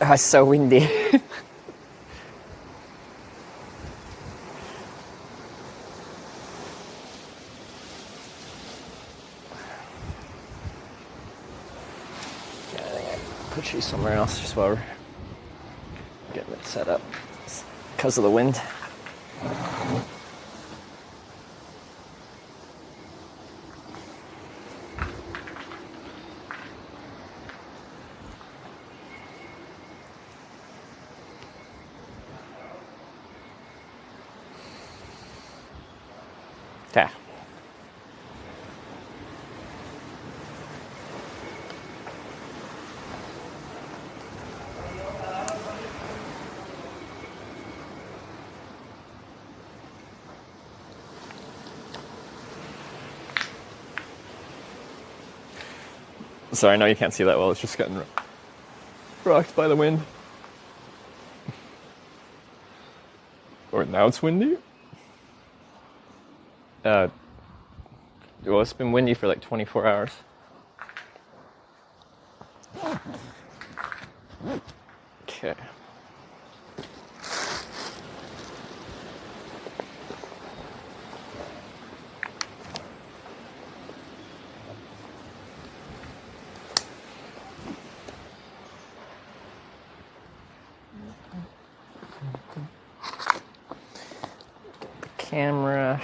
Oh, it's so windy. Yeah, I think I put you somewhere else just while we're getting it set up. It's because of the wind. Okay. Sorry, I know you can't see that well. It's just getting rocked by the wind. Or now it's windy? Well, it's been windy for like 24 hours. Okay. Camera.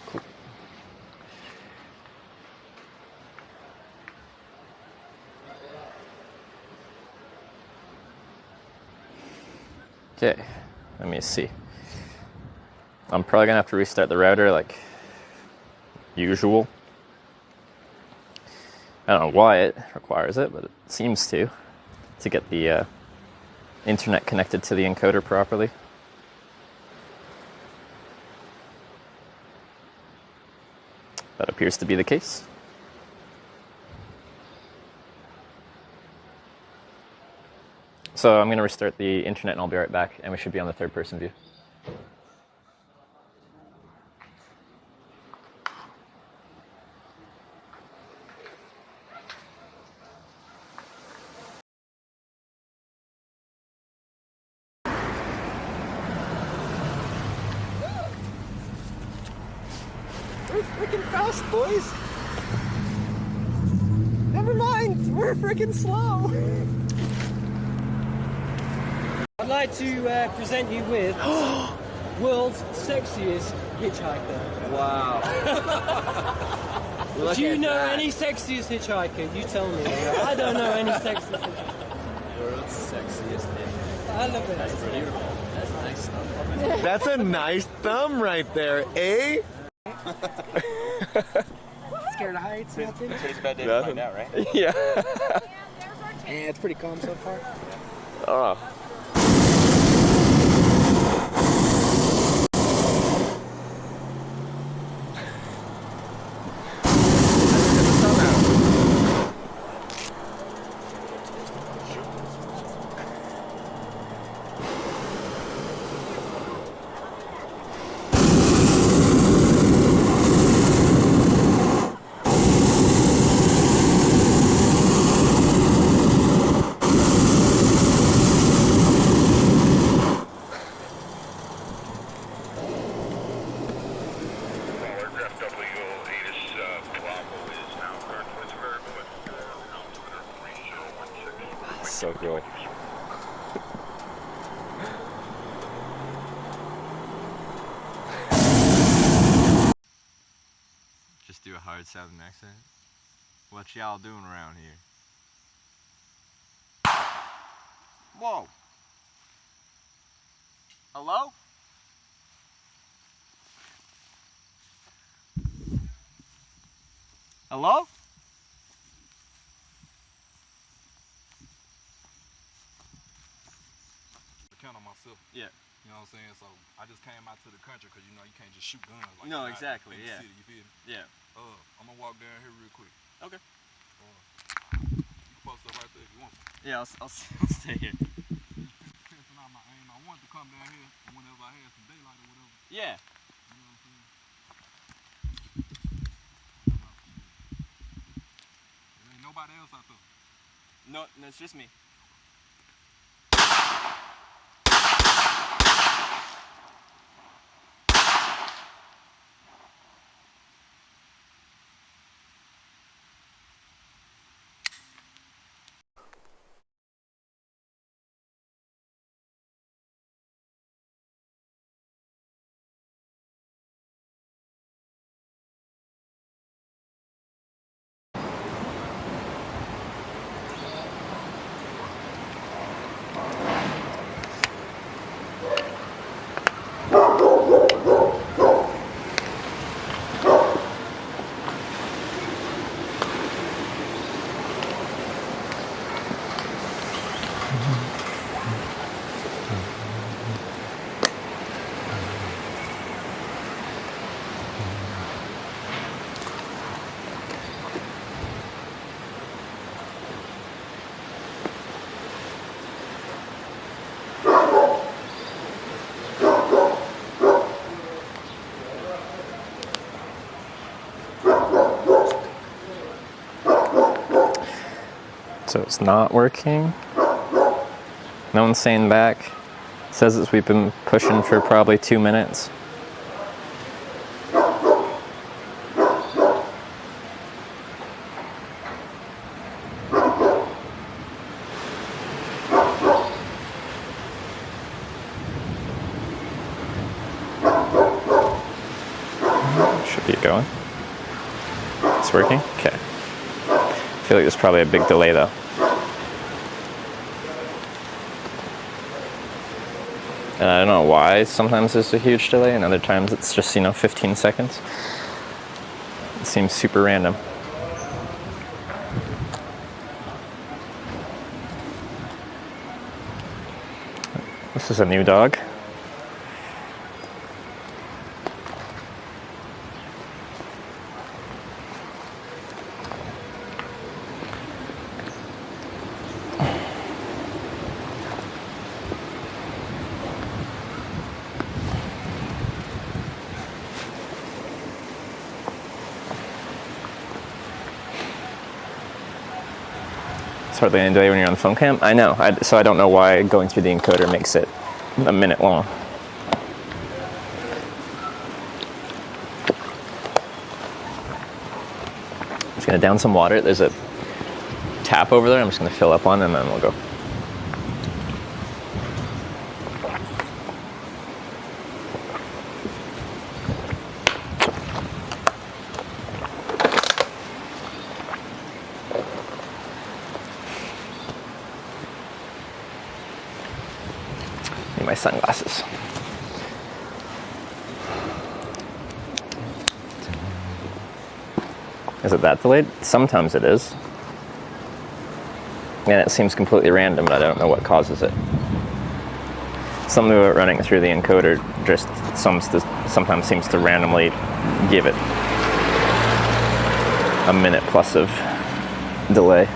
Cool. Okay, let me see. I'm probably gonna have to restart the router like usual. I don't know why it requires it, but it seems to get the internet connected to the encoder properly. That appears to be the case. So I'm going to restart the internet and I'll be right back, and we should be on the third person view. We're freaking fast, boys. Never mind, we're freaking slow. I'd like to present you with world's sexiest hitchhiker. Wow. Do you know any sexiest hitchhiker? You tell me. I don't know any sexiest hitchhiker. World's sexiest hitchhiker. I love it. That's beautiful. That's a nice thumb. That's a nice thumb right there, eh? Scared of heights, nothing? Today's a bad day to find out, right? Yeah. Yeah, it's pretty calm so far. Oh. so good. Just do a hard Southern accent. What y'all doing around here? Whoa. Hello? Hello? Count on myself. Yeah. You know what I'm saying? So I just came out to the country because you can't just shoot guns like No, you out exactly, in the yeah. city, you feel me? Yeah. I'm gonna walk down here real quick. Okay. You can post up right there if you want to. Yeah, I'll stay here. Testing out my aim. I wanted to come down here whenever I had some daylight or whatever. Yeah. You know what I'm saying? There ain't nobody else out there. No, it's just me. So it's not working. No one's saying back. Says it's we've been pushing for probably 2 minutes. Should be going. It's working? Okay. I feel like there's probably a big delay though. And I don't know why sometimes there's a huge delay and other times it's just, 15 seconds. It seems super random. This is a new dog. It's hardly any delay when you're on phone cam. I know, so I don't know why going through the encoder makes it a minute long. I'm just gonna down some water. There's a tap over there. I'm just gonna fill up on and then we'll go. My sunglasses. Is it that delayed? Sometimes it is. And it seems completely random, but I don't know what causes it. Something about running through the encoder just sometimes seems to randomly give it a minute plus of delay.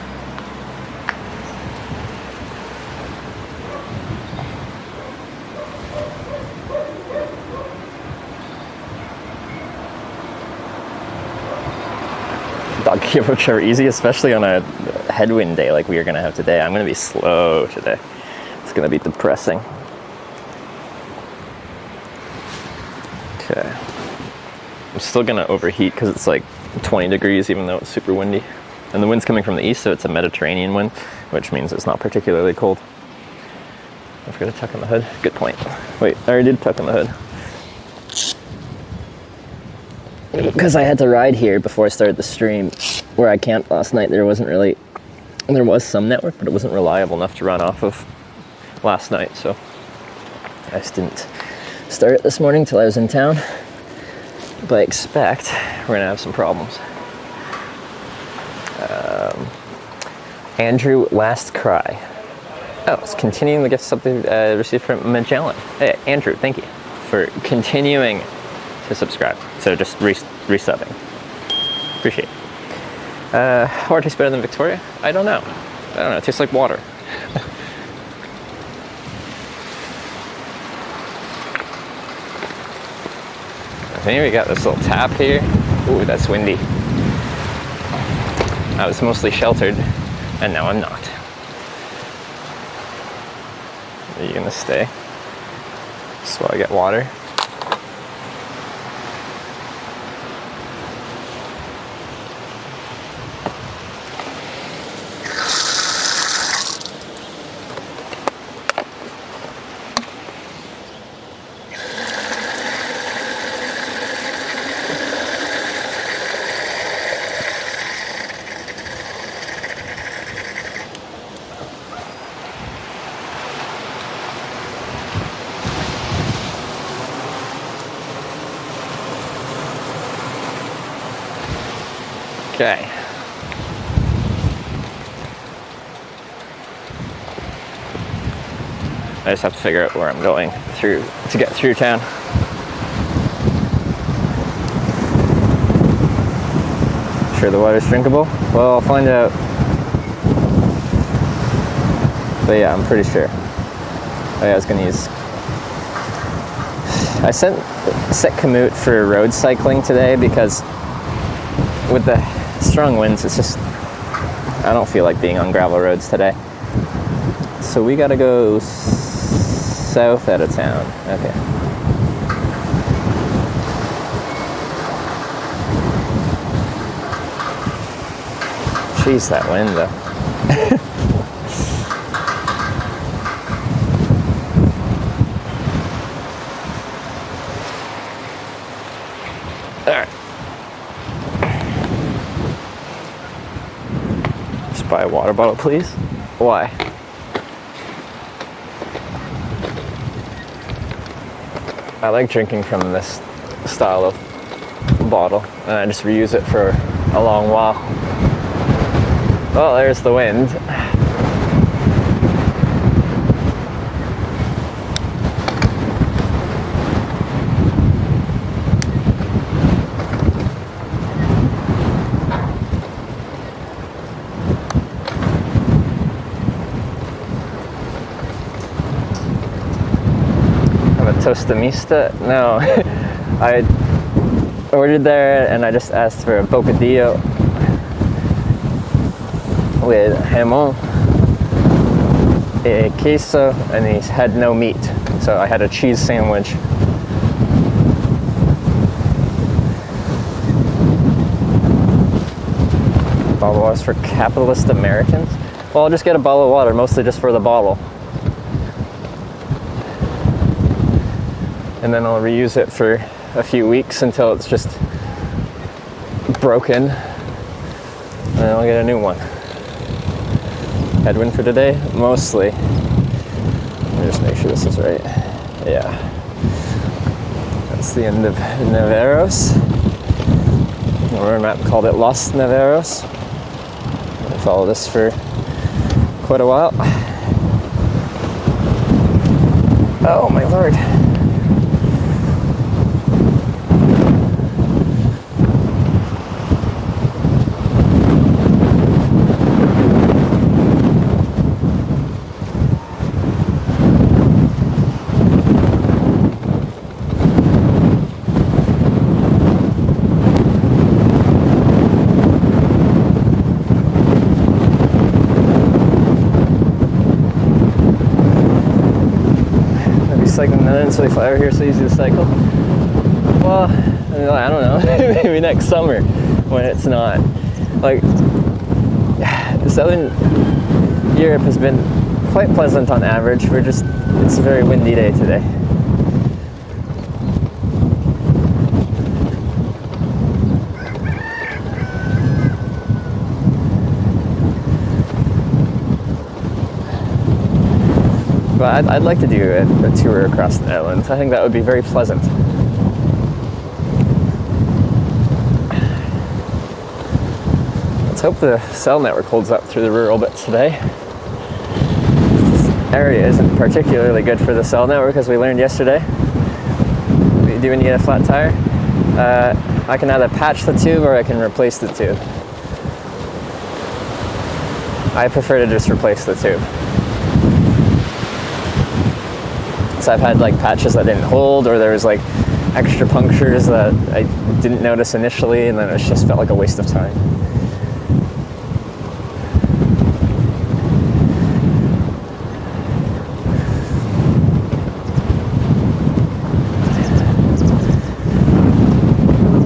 Dog key approach are easy, especially on a headwind day like we are going to have today. I'm going to be slow today. It's going to be depressing. Okay. I'm still going to overheat because it's like 20 degrees even though it's super windy. And the wind's coming from the east, so it's a Mediterranean wind. which means it's not particularly cold. I forgot to tuck in the hood. Good point. Wait, I already did tuck in the hood. Because I had to ride here before I started the stream. Where I camped last night, there was some network, but it wasn't reliable enough to run off of last night, so I just didn't start it this morning till I was in town. But I expect we're gonna have some problems. Andrew, last cry. Oh, it's continuing the gift something received from Magellan. Hey, Andrew, thank you for continuing to subscribe. So just resubbing. Appreciate it. Water tastes better than Victoria? I don't know. It tastes like water. Here we got this little tap here. Ooh, that's windy. I was mostly sheltered, and now I'm not. Are you gonna stay? Just while I get water. Okay. I just have to figure out where I'm going through to get through town. Sure the water's drinkable? Well, I'll find out. But yeah, I'm pretty sure. Oh yeah, I was gonna use... I set Komoot for road cycling today because with the strong winds, it's just, I don't feel like being on gravel roads today. So we gotta go south out of town. Okay. Jeez, that wind though. Alright. Buy a water bottle, please. Why? I like drinking from this style of bottle, and I just reuse it for a long while. Well, there's the wind. Tostamista? No. I ordered there and I just asked for a bocadillo with jamón, queso, and he had no meat. So I had a cheese sandwich. Bottle of water for capitalist Americans? Well, I'll just get a bottle of water, mostly just for the bottle. And then I'll reuse it for a few weeks until it's just broken. And then I'll get a new one. Headwind for today? Mostly. Let me just make sure this is right. Yeah. That's the end of Neveros. Or a map called it Los Neveros. I follow this for quite a while. Oh my lord. So they fly over here so easy to cycle. Well, I don't know. Maybe next summer when it's not like southern Europe has been quite pleasant on average. It's a very windy day today. But I'd like to do a tour across the Netherlands. I think that would be very pleasant. Let's hope the cell network holds up through the rural bits today. This area isn't particularly good for the cell network, as we learned yesterday. Do we need a flat tire? I can either patch the tube or I can replace the tube. I prefer to just replace the tube. So I've had like patches that didn't hold, or there was like extra punctures that I didn't notice initially, and then it just felt like a waste of time.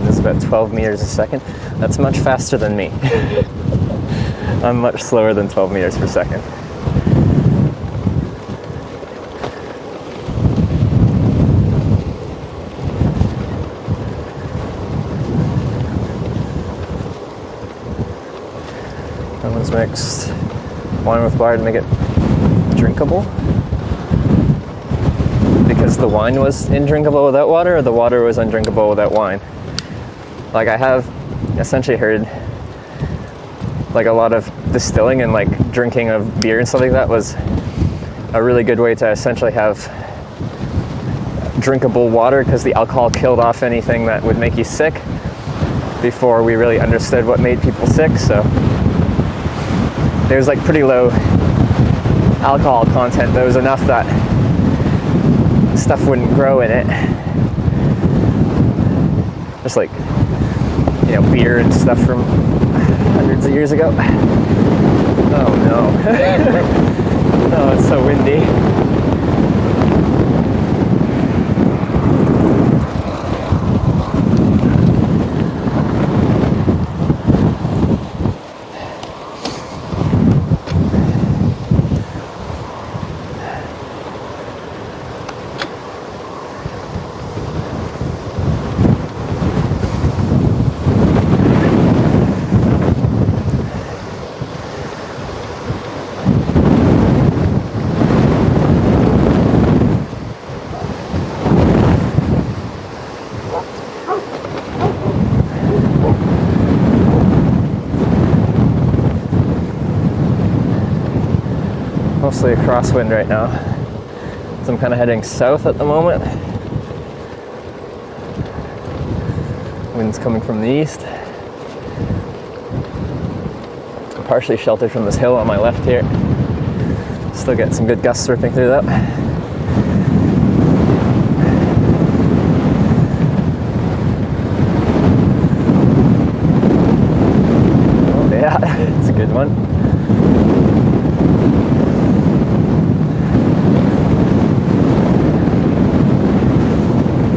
It's about 12 meters a second. That's much faster than me. I'm much slower than 12 meters per second. Mixed wine with water to make it drinkable, because the wine was indrinkable without water, or the water was undrinkable without wine. Like, I have essentially heard like a lot of distilling and like drinking of beer and stuff like that was a really good way to essentially have drinkable water, because the alcohol killed off anything that would make you sick before we really understood what made people sick. So there's like pretty low alcohol content. There was enough that stuff wouldn't grow in it. Just like, you know, beer and stuff from hundreds of years ago. Oh no. Oh, it's so windy. Mostly a crosswind right now, so I'm kind of heading south at the moment. Wind's coming from the east. I'm partially sheltered from this hill on my left here. Still get some good gusts ripping through that. Oh yeah, it's a good one.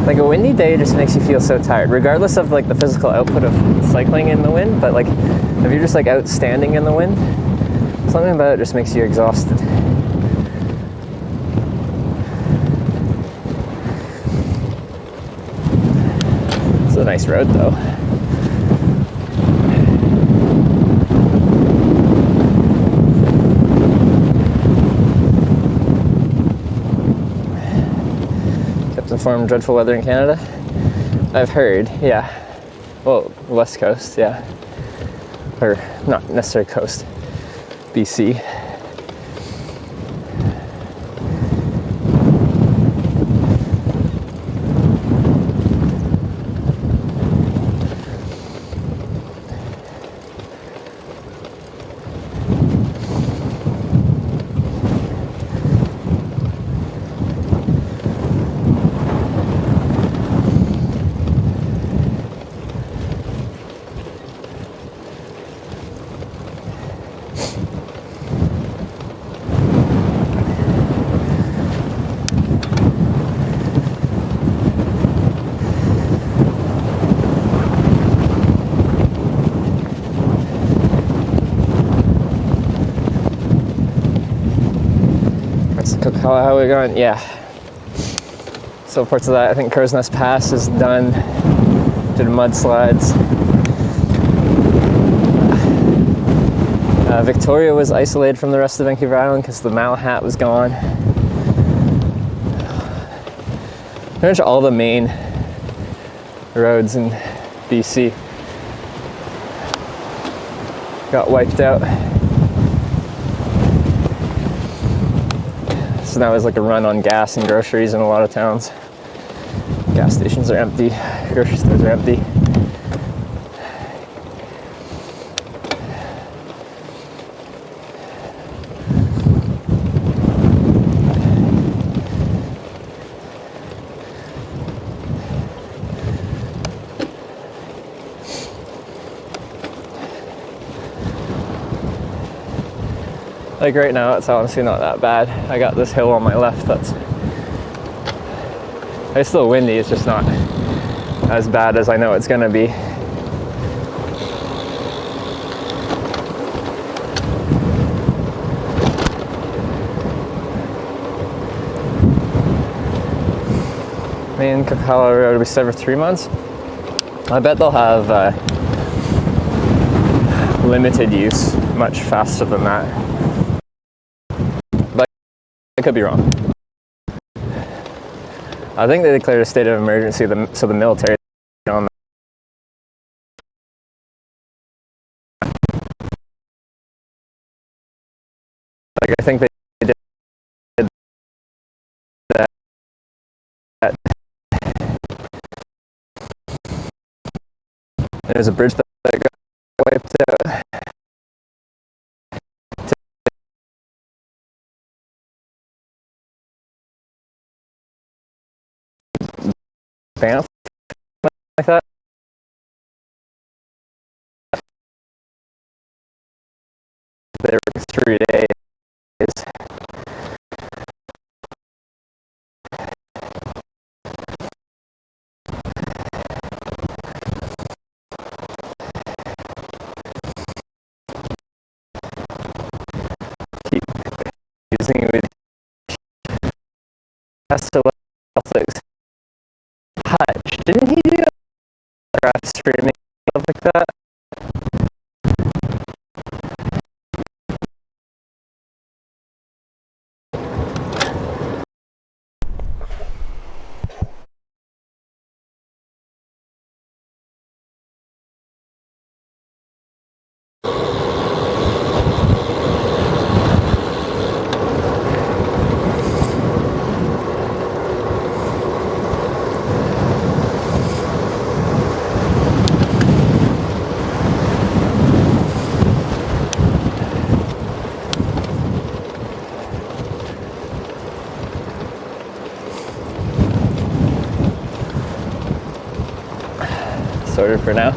Like, a windy day just makes you feel so tired, regardless of like the physical output of cycling in the wind. But like, if you're just like out standing in the wind, something about it just makes you exhausted. It's a nice road though. From dreadful weather in Canada, I've heard, yeah. Well, West Coast, yeah. Or not necessarily coast, BC. Kokala, how are we going? Yeah. So parts of that, I think Crow's Nest Pass is done. Did mudslides. Victoria was isolated from the rest of Vancouver Island because the Malahat was gone. Pretty much all the main roads in BC got wiped out. So now there's like a run on gas and groceries in a lot of towns. Gas stations are empty, grocery stores are empty. Like right now, it's honestly not that bad. I got this hill on my left it's still windy, it's just not as bad as I know it's gonna be. Main Kokala Road will be set for 3 months. I bet they'll have limited use much faster than that. I could be wrong. I think they declared a state of emergency, so the military on that. Like I think they did that. There's a bridge that got wiped out. Banff, like that. They were 3 days. Keep using it with Celtics. Hutch, didn't he do graph streaming stuff like that? Sorted for now.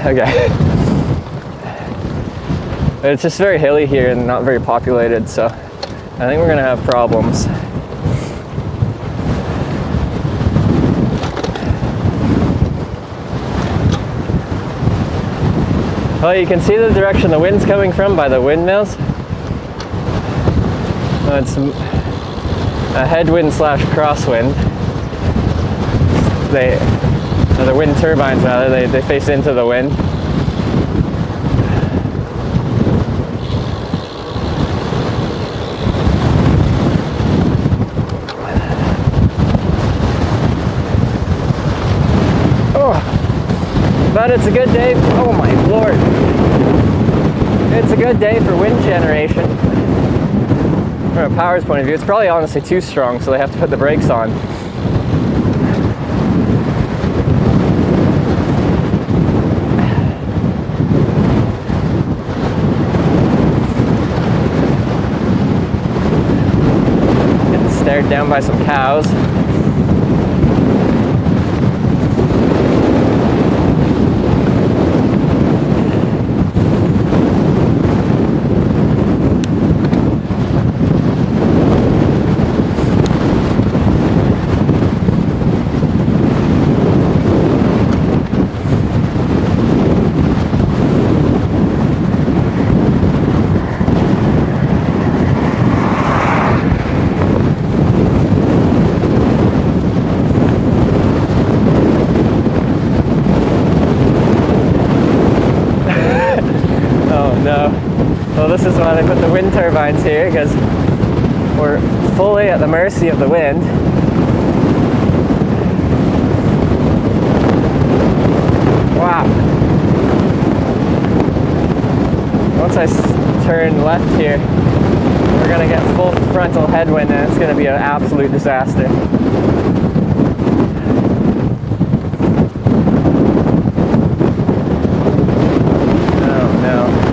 Okay. It's just very hilly here and not very populated, so I think we're gonna have problems. Well, you can see the direction the wind's coming from by the windmills. It's a headwind / crosswind. The wind turbines, rather, they face into the wind. Oh, but it's a good day. Oh my lord. It's a good day for wind generation. From a power's point of view, it's probably honestly too strong, so they have to put the brakes on. Stared down by some cows. So this is why they put the wind turbines here, because we're fully at the mercy of the wind. Wow. Once I turn left here, we're gonna get full frontal headwind and it's gonna be an absolute disaster. Oh no.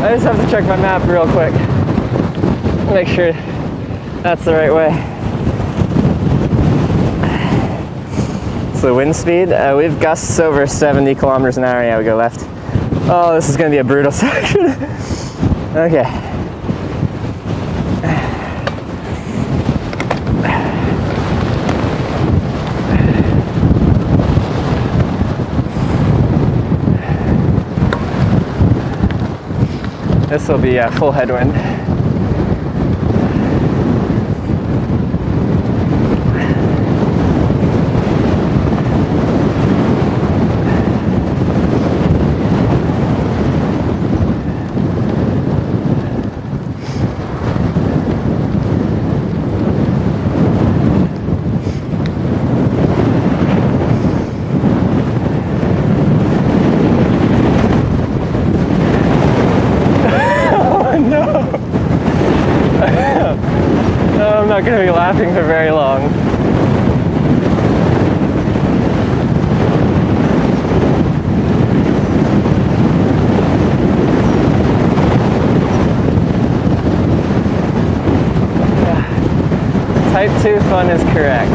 I just have to check my map real quick. Make sure that's the right way. So the wind speed, we have gusts over 70 kilometers an hour. Yeah, we go left. Oh, this is going to be a brutal section. Okay. This will be full headwind. I'm not going to be laughing for very long. Type 2 fun is correct.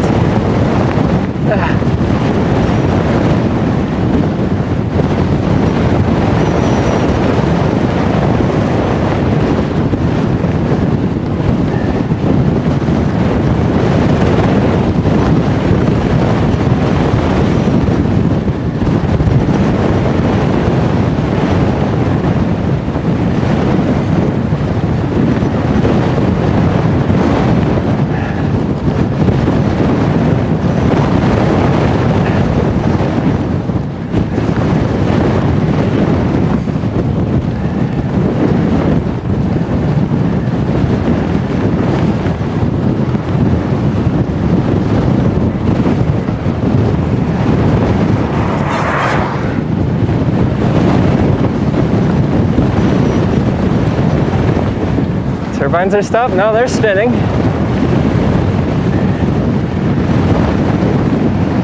Turbines are stopped? No, they're spinning.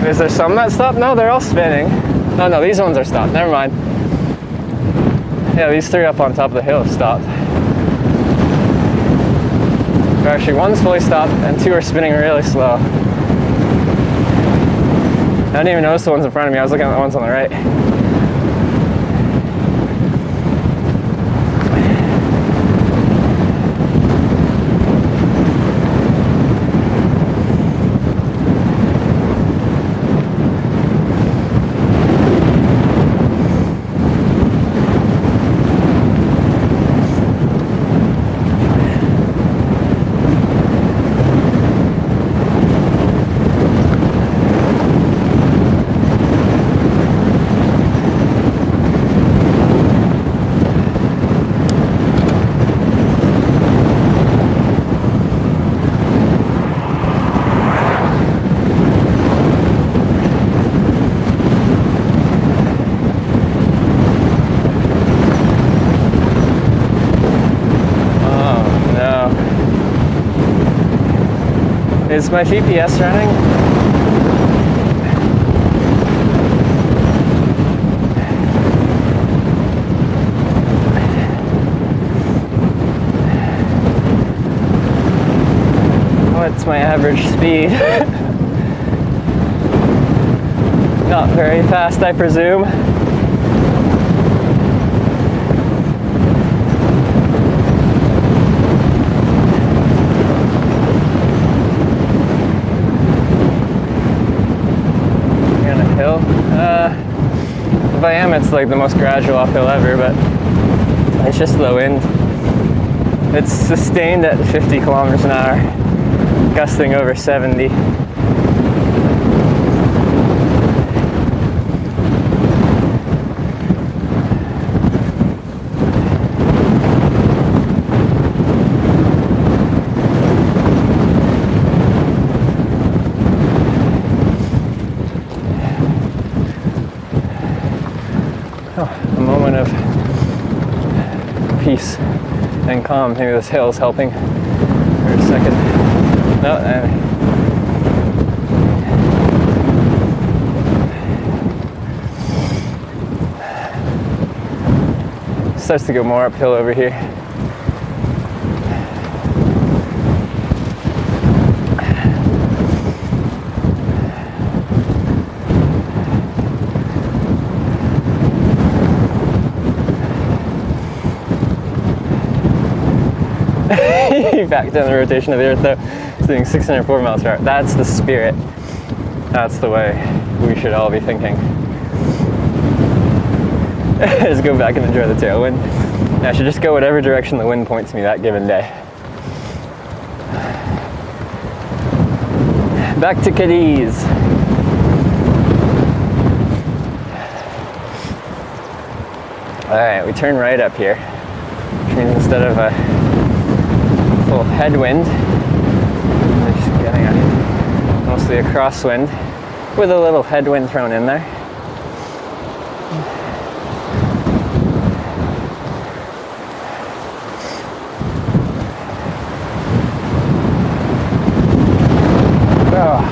Is there some that stopped? No, they're all spinning. No, these ones are stopped. Never mind. Yeah, these three up on top of the hill have stopped. Actually, one's fully stopped and two are spinning really slow. I didn't even notice the ones in front of me. I was looking at the ones on the right. Is my GPS running? What's my average speed? Not very fast, I presume. if I am, it's like the most gradual uphill ever, but it's just the wind. It's sustained at 50 kilometers an hour, gusting over 70. A moment of peace and calm. Maybe this hill is helping for a second. No, starts to go more uphill over here. Back down the rotation of the earth though, it's doing 604 miles per hour. That's the spirit. That's the way we should all be thinking. Just go back and enjoy the tailwind. I should just go whatever direction the wind points me that given day. Back to Cadiz. Alright, we turn right up here, which means instead of a full headwind, we're just getting mostly a crosswind with a little headwind thrown in there. Oh.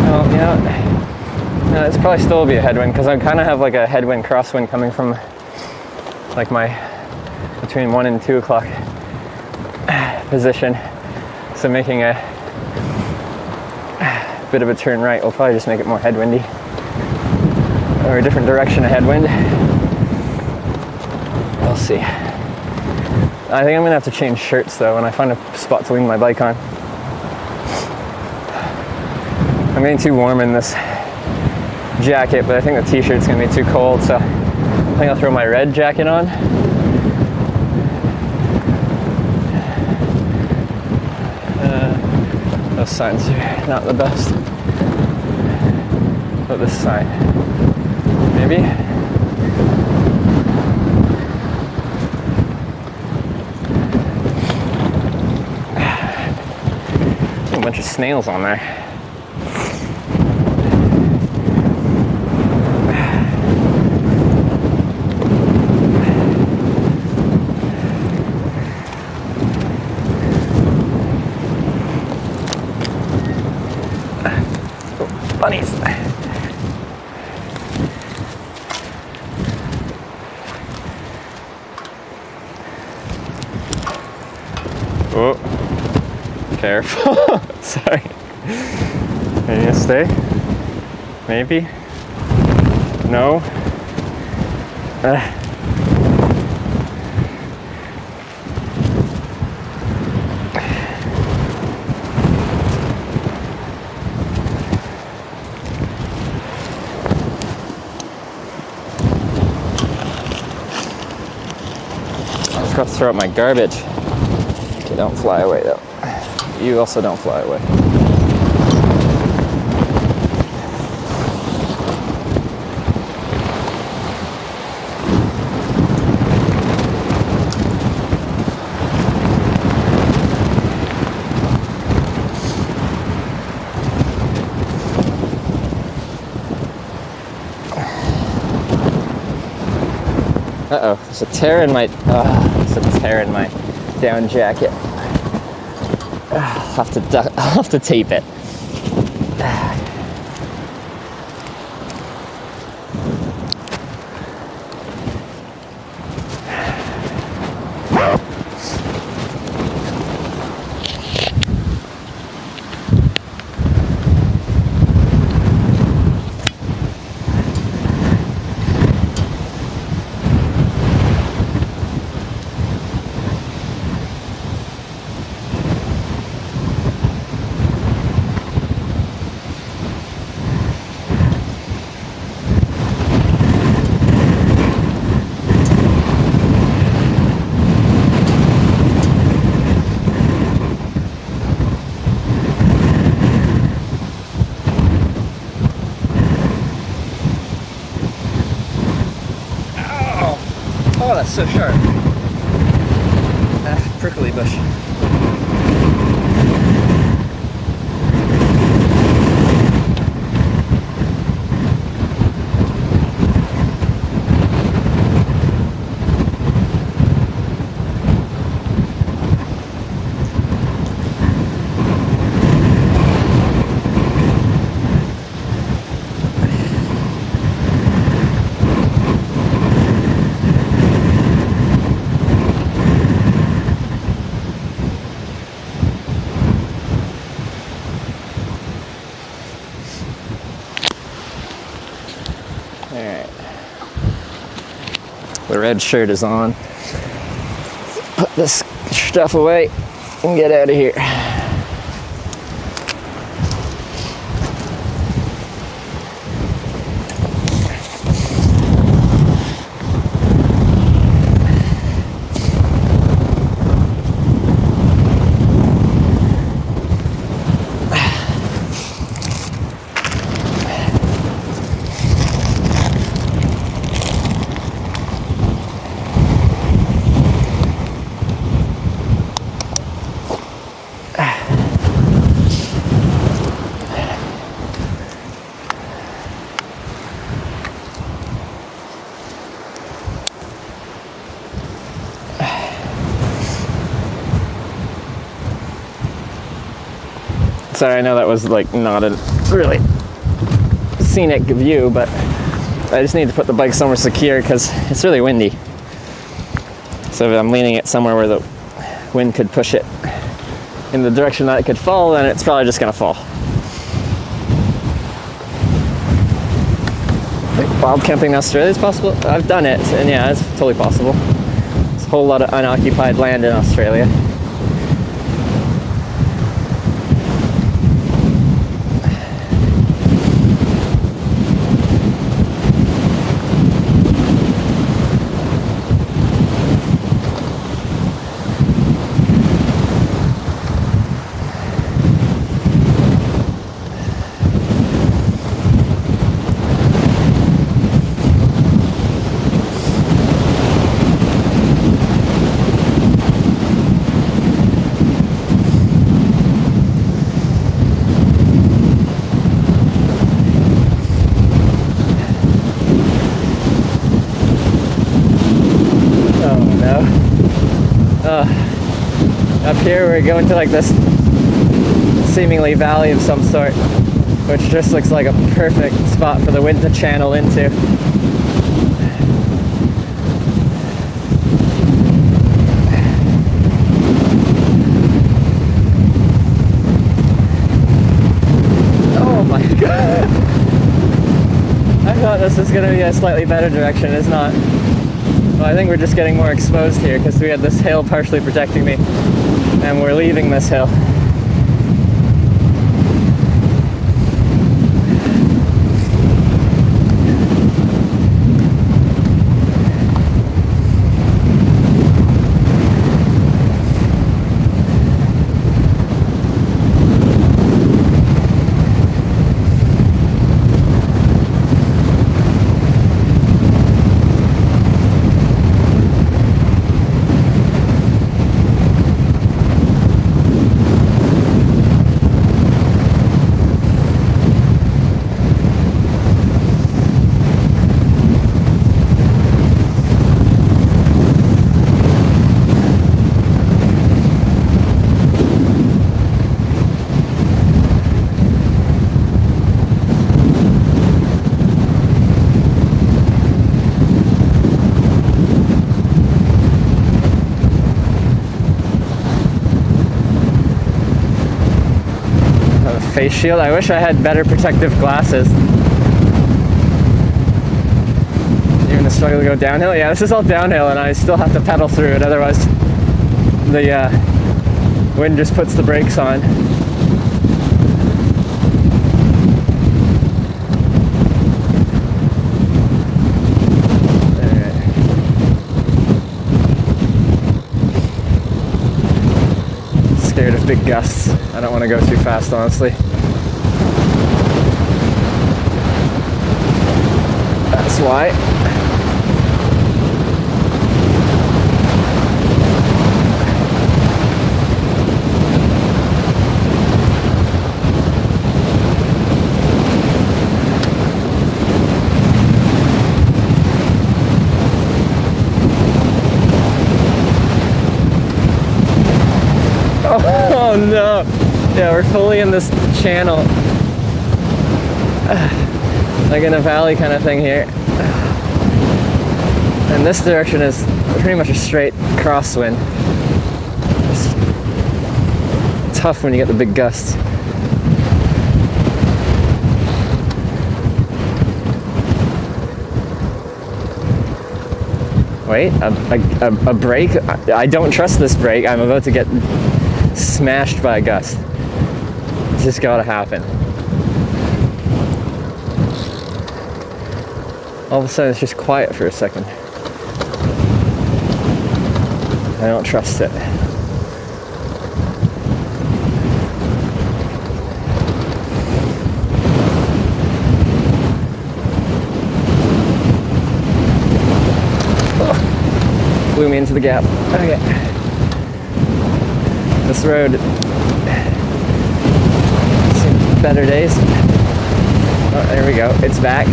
Well, you know, no, it's probably still be a headwind because I kind of have like a headwind crosswind coming from like my between 1 and 2 o'clock position, so making a bit of a turn right will probably just make it more headwindy, or a different direction of headwind. We'll see. I think I'm gonna have to change shirts though when I find a spot to lean my bike on. I'm getting too warm in this jacket, but I think the t-shirt's gonna be too cold, so I think I'll throw my red jacket on. Those signs are not the best. But this sign, maybe? A bunch of snails on there. Bunnies. Oh, careful. Sorry. Are you gonna stay? Maybe? No? Got to throw out my garbage. Okay, don't fly away though. You also don't fly away. Uh-oh, there's a tear in my, there's a tear in my down jacket. I'll have to tape it. Oh, that's so sharp. Prickly bush. Alright. The red shirt is on. Put this stuff away and get out of here. Sorry, I know that was like not a really scenic view, but I just need to put the bike somewhere secure because it's really windy. So if I'm leaning it somewhere where the wind could push it in the direction that it could fall, then it's probably just gonna fall. Wild camping in Australia is possible? I've done it, and yeah, it's totally possible. There's a whole lot of unoccupied land in Australia. Up here we're going to like this seemingly valley of some sort, which just looks like a perfect spot for the wind to channel into. Oh my god! I thought this was going to be a slightly better direction. It's not. Well, I think we're just getting more exposed here because we had this hill partially protecting me, and we're leaving this hill. Face shield. I wish I had better protective glasses. You're gonna struggle to go downhill? Yeah, this is all downhill and I still have to pedal through it, otherwise the wind just puts the brakes on. Scared of big gusts. I don't want to go too fast, honestly. That's why. Yeah, we're fully in this channel. Like in a valley kind of thing here. And this direction is pretty much a straight crosswind. It's tough when you get the big gusts. Wait, a brake? I don't trust this brake. I'm about to get smashed by a gust. It's just gotta happen. All of a sudden it's just quiet for a second. I don't trust it. Oh, blew me into the gap. Okay. This road, seen better days. Oh, there we go. It's back.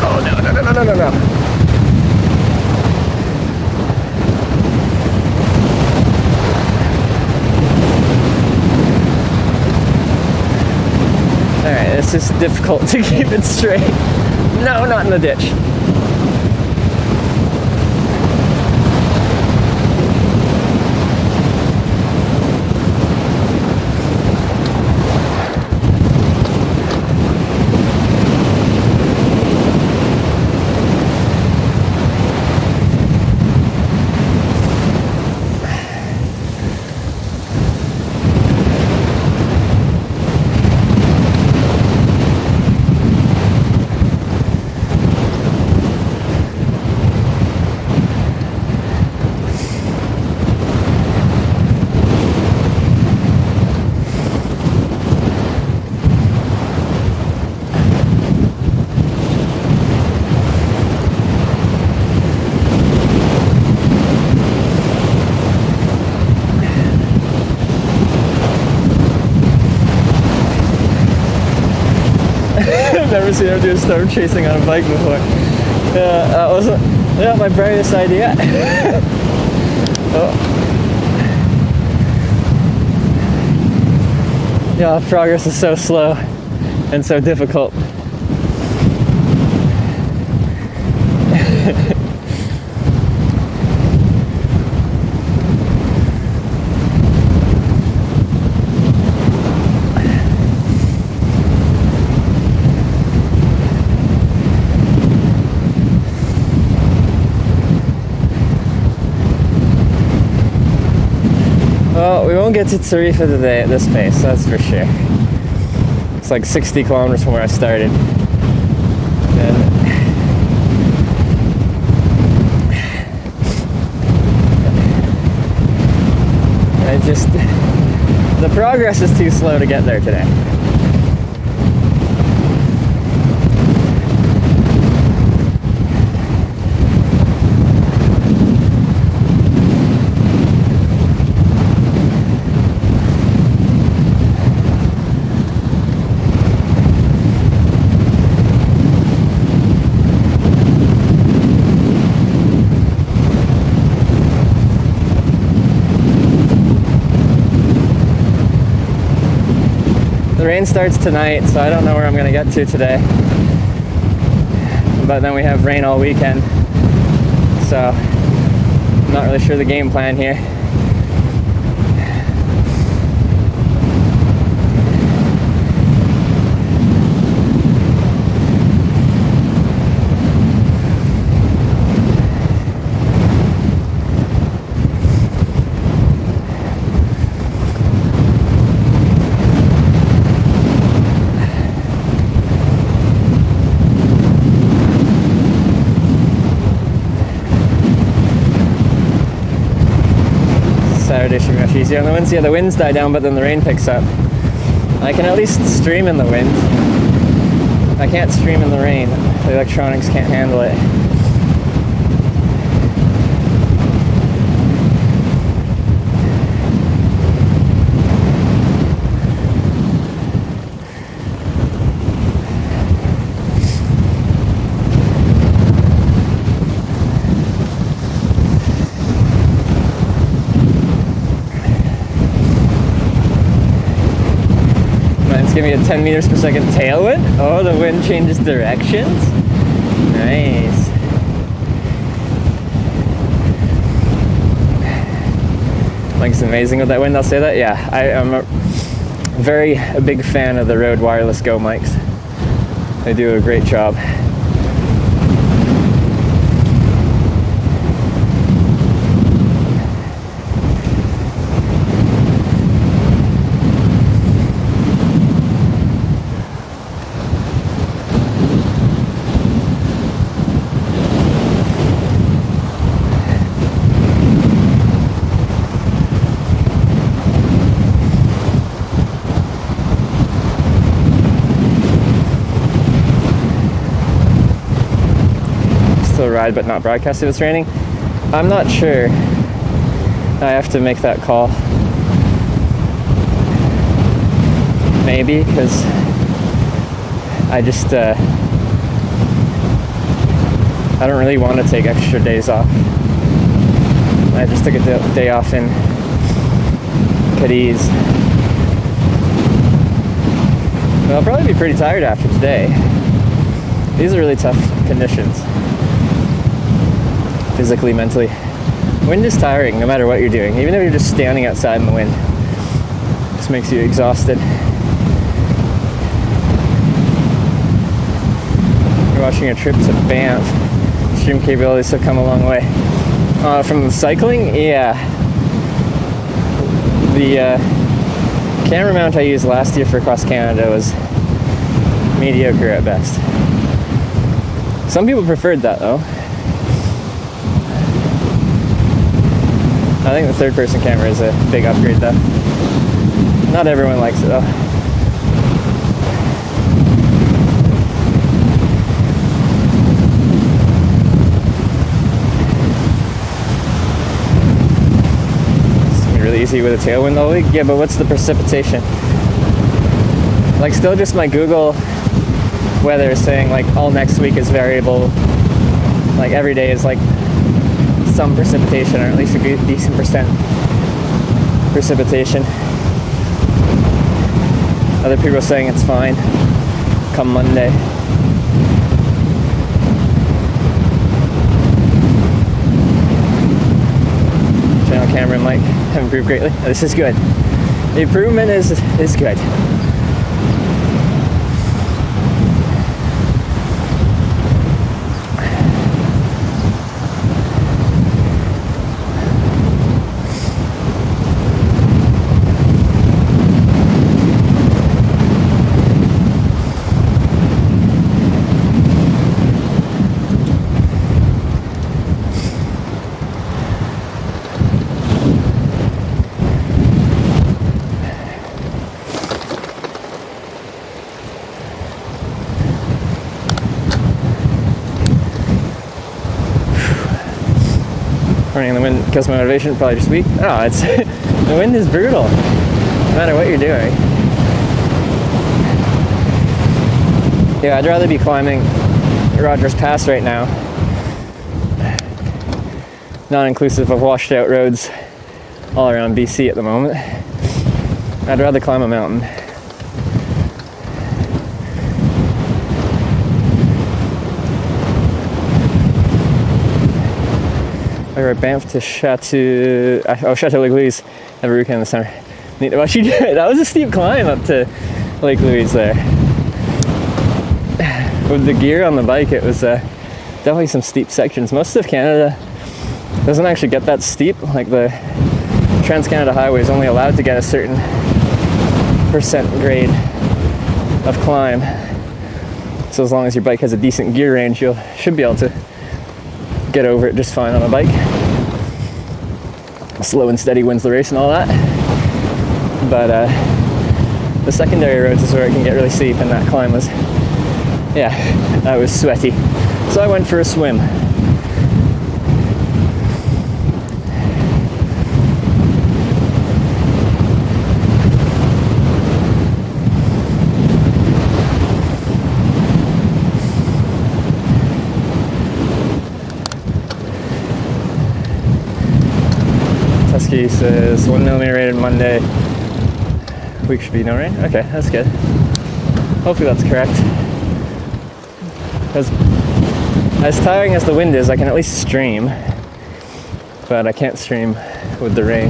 Oh, no. Alright, it's just difficult to keep it straight. No, not in the ditch. Never seen him do a storm chasing on a bike before. That wasn't my brightest idea. Oh. Yeah, progress is so slow and so difficult. Well, we won't get to Tarifa today at this pace, that's for sure. It's like 60 kilometers from where I started. And the progress is too slow to get there today. The rain starts tonight, so I don't know where I'm going to get to today. But then we have rain all weekend, so I'm not really sure the game plan here. Saturday should be much easier on the winds. Yeah, the winds die down, but then the rain picks up. I can at least stream in the wind. I can't stream in the rain. The electronics can't handle it. Mine's giving me a 10 meters per second tailwind. Oh, the wind changes directions. Nice. Mike's amazing with that wind, I'll say that. Yeah, I am a big fan of the Rode Wireless Go mics. They do a great job. Ride but not broadcast if it's raining. I'm not sure. I have to make that call. Maybe, because I just I don't really want to take extra days off. I just took a day off in Cadiz. But I'll probably be pretty tired after today. These are really tough conditions. Physically, mentally. Wind is tiring no matter what you're doing, even if you're just standing outside in the wind. It just makes you exhausted. You're watching a trip to Banff. Stream capabilities have come a long way. From cycling, yeah. The camera mount I used last year for Across Canada was mediocre at best. Some people preferred that though. I think the third-person camera is a big upgrade though. Not everyone likes it though. It's gonna be really easy with a tailwind all week. Yeah, but what's the precipitation? Like, still just my Google weather is saying like all next week is variable. Like every day is like some precipitation, or at least a good, decent percent precipitation. Other people are saying it's fine come Monday. Channel camera mic have improved greatly. This is good. The improvement is good. Running in the wind kills my motivation, probably just weak. No, it's the wind is brutal, no matter what you're doing. Yeah, I'd rather be climbing Rogers Pass right now, not inclusive of washed out roads all around BC at the moment. I'd rather climb a mountain. I rode Banff to Chateau Lake-Louise every weekend this summer. Neat to watch you do it. That was a steep climb up to Lake Louise there. With the gear on the bike, it was definitely some steep sections. Most of Canada doesn't actually get that steep. Like the Trans-Canada Highway is only allowed to get a certain percent grade of climb. So as long as your bike has a decent gear range, you should be able to get over it just fine on a bike. Slow and steady wins the race and all that. But the secondary roads is where it can get really steep, and that climb was, yeah, that was sweaty. So I went for a swim. Tusky says 1mm rated Monday, Week should be no rain? Okay, that's good. Hopefully that's correct. Because as tiring as the wind is, I can at least stream. But I can't stream with the rain.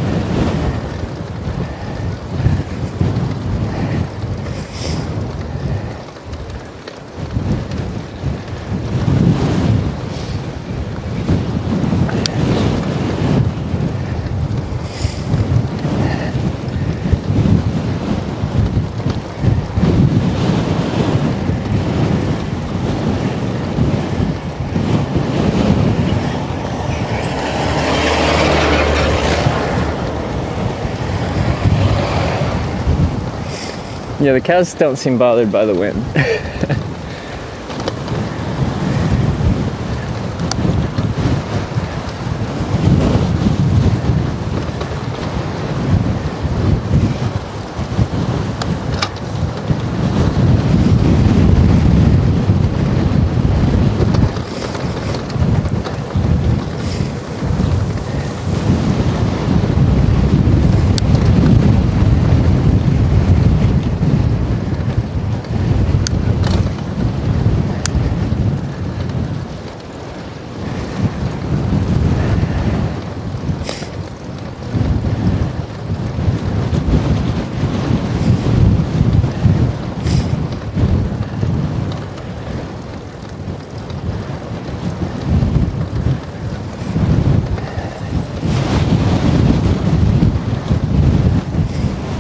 Yeah, the cows don't seem bothered by the wind.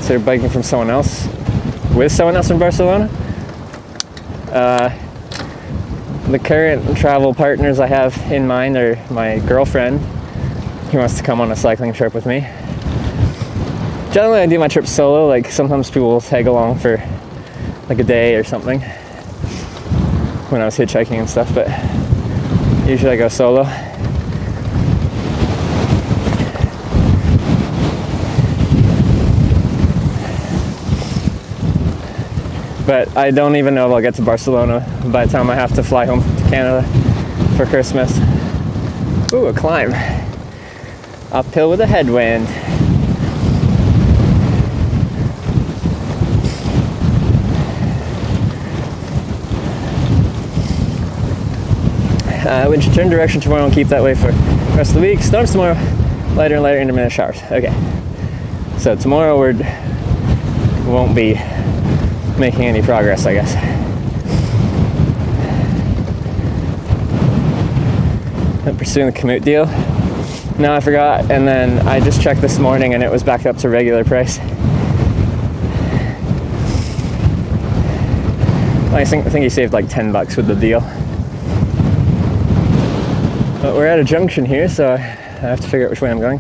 So you're biking from someone else? With someone else in Barcelona? The current travel partners I have in mind are my girlfriend, who wants to come on a cycling trip with me. Generally I do my trips solo, like sometimes people will tag along for like a day or something when I was hitchhiking and stuff, but usually I go solo. But I don't even know if I'll get to Barcelona by the time I have to fly home to Canada for Christmas. Ooh, a climb. Uphill with a headwind. Wind turn direction tomorrow and keep that way for the rest of the week. Storms tomorrow, lighter and lighter intermittent showers. Okay. So tomorrow we won't be making any progress, I guess. I'm pursuing the commute deal. No, I forgot, and then I just checked this morning and it was back up to regular price. I think he saved like $10 with the deal. But we're at a junction here, so I have to figure out which way I'm going.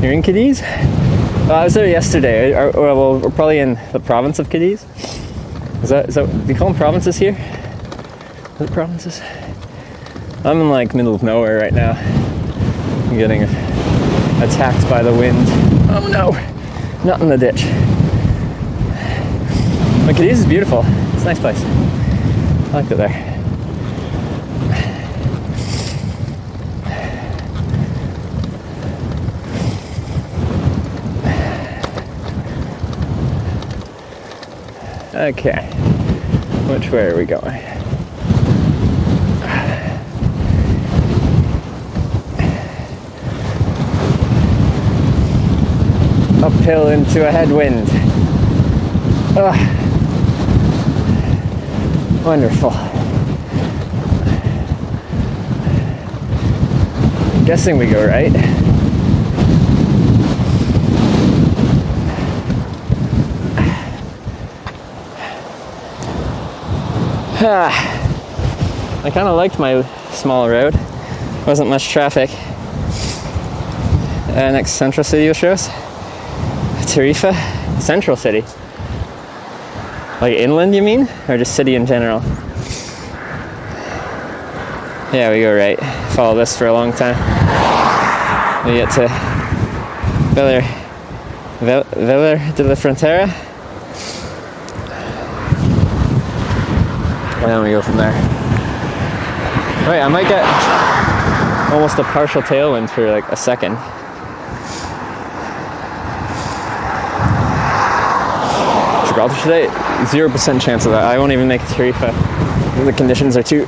You're in Cadiz? I was there yesterday. Well, we're probably in the province of Cadiz. Is that, do you call them provinces here? Is it provinces? I'm in like middle of nowhere right now. I'm getting attacked by the wind. Oh no! Not in the ditch. But Cadiz is beautiful. It's a nice place. I liked it there. Okay, which way are we going? Uphill into a headwind. Ugh. Wonderful. I'm guessing we go right. I kind of liked my small road. Wasn't much traffic. Next central city will show us. Tarifa, central city. Like inland, you mean? Or just city in general? Yeah, we go right. Follow this for a long time. We get to Vilar de la Frontera. And then we go from there. Wait, I might get almost a partial tailwind for like a second. Gibraltar today, 0% chance of that. I won't even make Tarifa. The conditions are too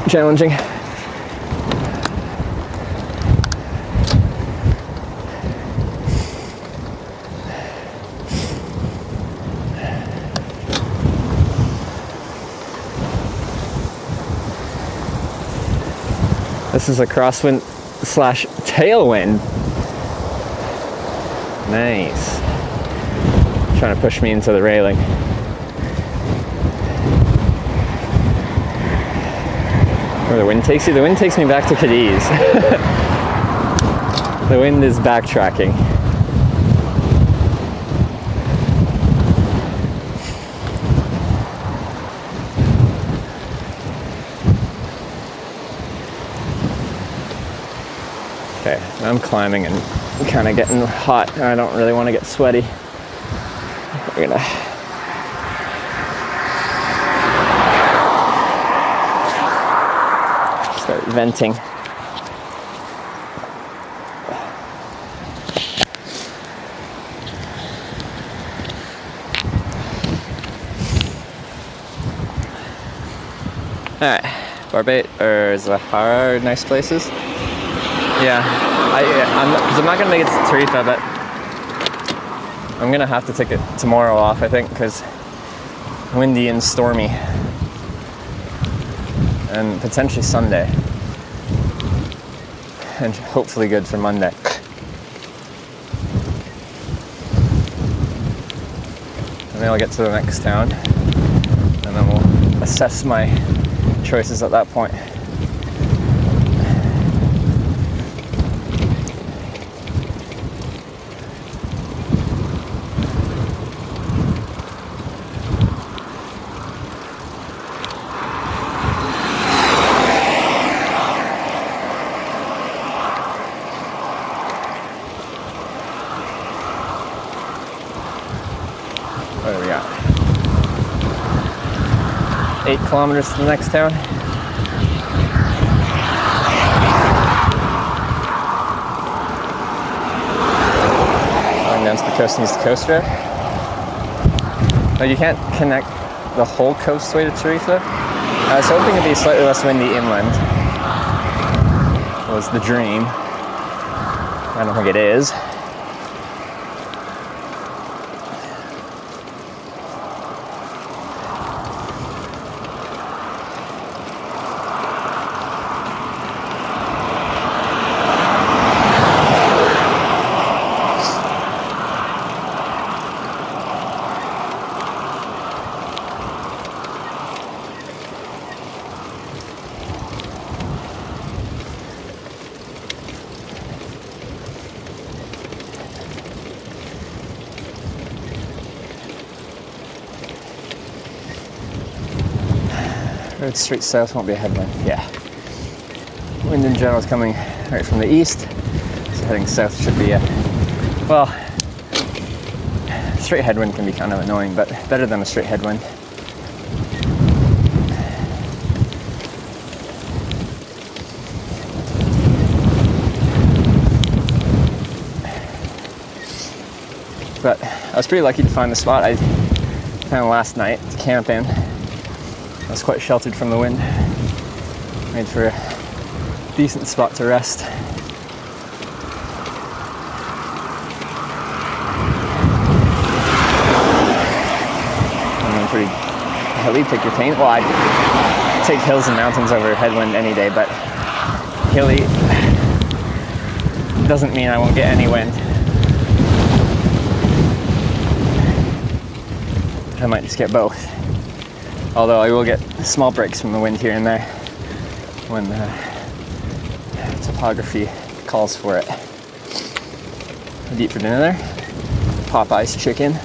challenging. This is a crosswind slash tailwind. Nice. Trying to push me into the railing. Where the wind takes you? The wind takes me back to Cadiz. The wind is backtracking. Okay, I'm climbing and kind of getting hot. I don't really want to get sweaty. We're gonna start venting. Alright, Barbate or Zahara, nice places. Yeah, I'm not gonna make it to Tarifa, but I'm gonna have to take it tomorrow off, I think, because windy and stormy, and potentially Sunday, and hopefully good for Monday. And then I'll get to the next town, and then we'll assess my choices at that point. What do we got? 8 kilometers to the next town. Going down to the coast and use the coast road. No, you can't connect the whole coastway to Tarifa. I was hoping it'd be slightly less windy inland. Was the dream. I don't think it is. Road straight south won't be a headwind. Yeah. Wind in general is coming right from the east, so heading south should be well, straight headwind can be kind of annoying, but better than a straight headwind. But I was pretty lucky to find the spot I found last night to camp in. I was quite sheltered from the wind. Made for a decent spot to rest. I'm pretty hilly, pick your paint. Well, I take hills and mountains over headwind any day, but hilly doesn't mean I won't get any wind. I might just get both. Although I will get small breaks from the wind here and there when the topography calls for it. What eat for dinner there? Popeye's chicken.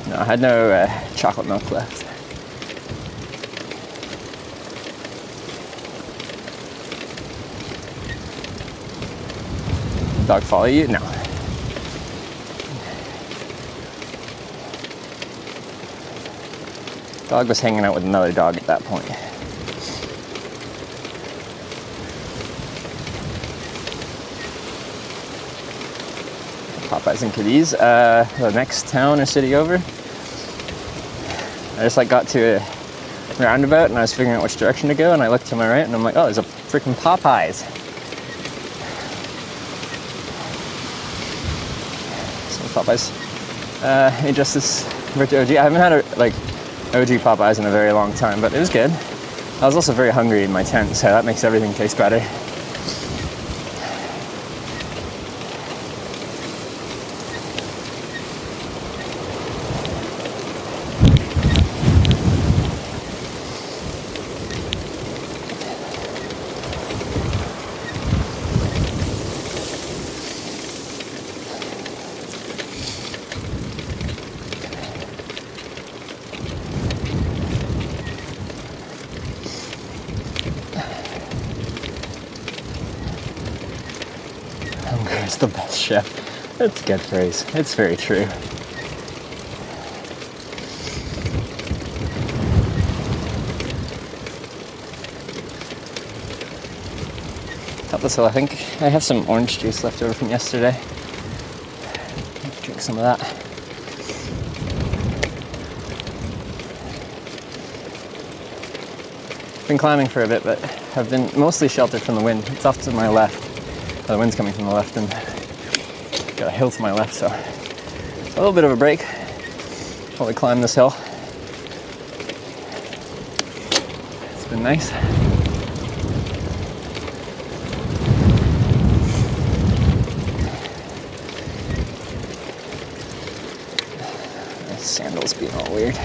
No, I had no chocolate milk left. Dog follow you? No. Dog was hanging out with another dog at that point. Popeyes in Cadiz, the next town or city over. I just like got to a roundabout and I was figuring out which direction to go, and I looked to my right and I'm like, oh, there's a freaking Popeyes. Some Popeyes. Injustice Virtual OG. I haven't had OG Popeyes in a very long time, but it was good. I was also very hungry in my tent, so that makes everything taste better. Hunger is the best chef. That's a good phrase. It's very true. Top this hill, I think. I have some orange juice left over from yesterday. Drink some of that. Been climbing for a bit, but have been mostly sheltered from the wind. It's off to my left. The wind's coming from the left and got a hill to my left, so it's a little bit of a break while we climb this hill. It's been nice. My sandals being all weird.